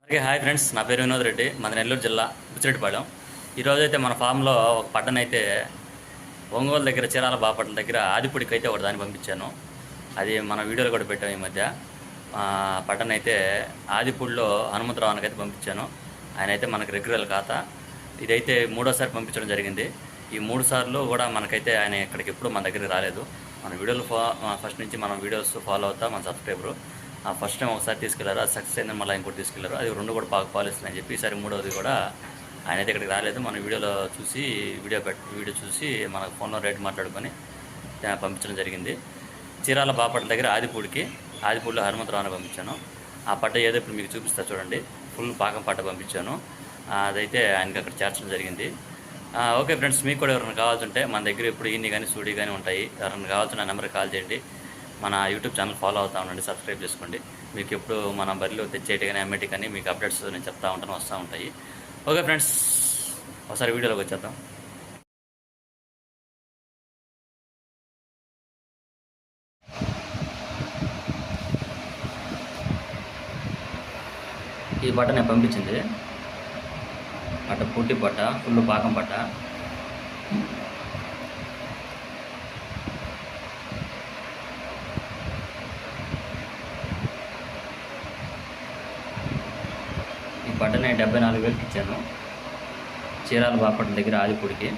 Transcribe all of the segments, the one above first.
Okay, hi friends, నా పేరు వినోద్ రెడ్డి, మాది నెల్లూరు జిల్లా బుచ్చిరెడ్డిపాళెం. ఈరోజైతే మన ఫామ్లో ఒక పడ్డనైతే ఒంగోలు దగ్గర చీరాల బాపట్ల దగ్గర ఆదిపుడికి అయితే ఒకటి దాన్ని పంపించాను. అది మన వీడియోలో కూడా పెట్టాం ఈ మధ్య. పడ్డనైతే ఆదిపూడిలో హనుమంతరావునికి అయితే పంపించాను. ఆయన అయితే మనకు రెగ్యులర్ ఖాతా. ఇదైతే మూడోసారి పంపించడం జరిగింది. ఈ 3 సార్లు కూడా మనకైతే ఆయన ఇక్కడికి ఎప్పుడు మన దగ్గరికి రాలేదు. మన వీడియోలు ఫస్ట్ నుంచి మనం వీడియోస్ ఫాలో అవుతా మన సబ్స్క్రైబరు ఫస్ట్ టైం ఒకసారి తీసుకెళ్లారు, అది సక్సెస్ అయిందని మళ్ళీ ఇంకోటి తీసుకెళ్లారు. అది 2 కూడా బాగా పాలిస్తున్నాయని చెప్పి ఈసారి 3వది కూడా ఆయన అయితే ఇక్కడికి రాలేదు. మన వీడియోలో చూసి వీడియో చూసి మన ఫోన్లో రేట్ మాట్లాడుకొని పంపించడం జరిగింది. చీరాల బాపట్ల దగ్గర ఆదిపూడిలో హనుమంతరావుని పంపించాను. ఆ పట్ట ఏదో ఇప్పుడు మీకు చూపిస్తా చూడండి. ఫుల్ పాకం పట్ట పంపించాను. అదైతే ఆయనకి అక్కడ చేర్చడం జరిగింది. ఓకే ఫ్రెండ్స్, మీకు కూడా ఎవరైనా కావాల్సింటే మన దగ్గర ఇప్పుడు ఈన్ని కానీ సూడి కానీ ఉంటాయి. ఎవరైనా కావాల్సిన నెంబర్కి కాల్ చేయండి. మన యూట్యూబ్ ఛానల్ ఫాలో అవుతూ ఉండండి, సబ్స్క్రైబ్ చేసుకోండి. మీకు ఎప్పుడు మన బరిలో తెచ్చేటి కానీ అమ్మేటి కానీ మీకు అప్డేట్స్ నేను చెప్తా ఉంటాను, వస్తూ ఉంటాయి. ఓకే ఫ్రెండ్స్, ఒకసారి వీడియోలోకి వచ్చేద్దాం. ఈ బట్ట నేను పంపించింది పట్ట, పూర్తి పట్ట, ఫుల్ పాకం పట్ట. ఈ పట్ట నేను 74,000కి ఇచ్చాను. చీరాల బాపట్ల దగ్గర ఆదిపూడికి.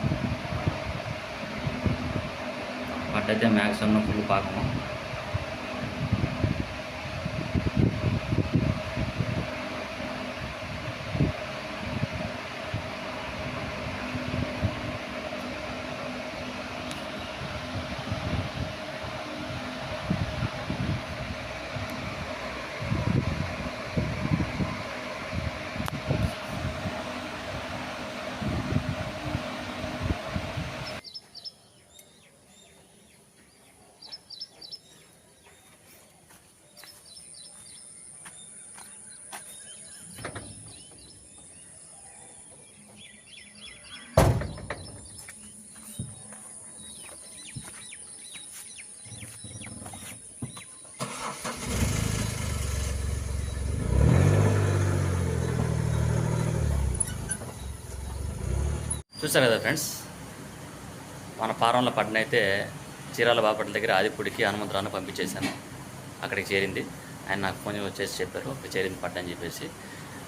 పట్ట అయితే మ్యాక్సిమం ఫుల్ పాకము. చూసారు కదా ఫ్రెండ్స్, మన ఫారంలో పడ్డనైతే చీరాల బాపట్ల దగ్గర ఆదిపూడికి హనుమంతరావుని పంపించేశాను. అక్కడికి చేరింది. ఆయన నాకు ఫోన్ వచ్చేసి చెప్పారు అక్కడ చేరింది పట్ట అని చెప్పేసి.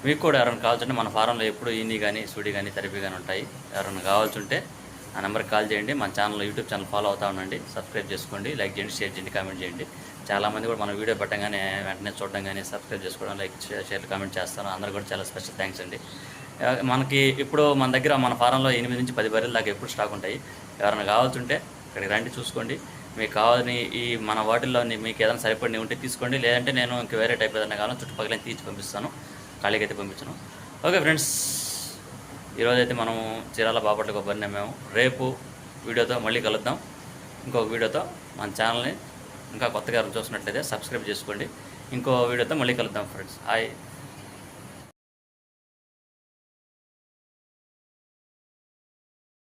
మీకు కూడా ఎవరైనా కావాల్సింటే మన ఫారంలో ఎప్పుడు ఈని కానీ సూడి కానీ తరిపి కానీ ఉంటాయి. ఎవరైనా కావాల్సింటే ఆ నెంబర్కి కాల్ చేయండి. మన ఛానల్ యూట్యూబ్ ఛానల్ ఫాలో అవుతూ ఉండండి, సబ్స్క్రైబ్ చేసుకోండి, లైక్ చేయండి, షేర్ చేయండి, కామెంట్ చేయండి. చాలామంది కూడా మన వీడియో పెట్టగానే వెంటనే చూడడం కానీ సబ్స్క్రైబ్ చేసుకోవడం, లైక్ షేర్ కామెంట్ చేస్తాను. అందరూ కూడా చాలా స్పెషల్ థ్యాంక్స్ అండి. మనకి ఇప్పుడు మన దగ్గర మన ఫారంలో 8 నుంచి 10 బర్రెల దాకా ఎప్పుడు స్టాక్ ఉంటాయి. ఎవరైనా కావాల్సింటే ఇక్కడికి రండి, చూసుకోండి. మీకు కావాలని ఈ మన వాటిల్లో మీకు ఏదైనా సరిపడి ఉంటే తీసుకోండి. లేదంటే నేను ఇంక వేరే టైప్ ఏదైనా కావాలని చుట్టుపక్కల తీసి పంపిస్తాను, ఖాళీకి అయితే పంపించను. ఓకే ఫ్రెండ్స్, ఈరోజైతే మనం చీరాల బాపట్ల కొబ్బరిని మేము రేపు వీడియోతో మళ్ళీ కలుద్దాం. ఇంకొక వీడియోతో మన ఛానల్ని ఇంకా కొత్తగా చూసినట్లయితే సబ్స్క్రైబ్ చేసుకోండి. ఇంకో వీడియోతో మళ్ళీ కలుద్దాం ఫ్రెండ్స్. హాయ్.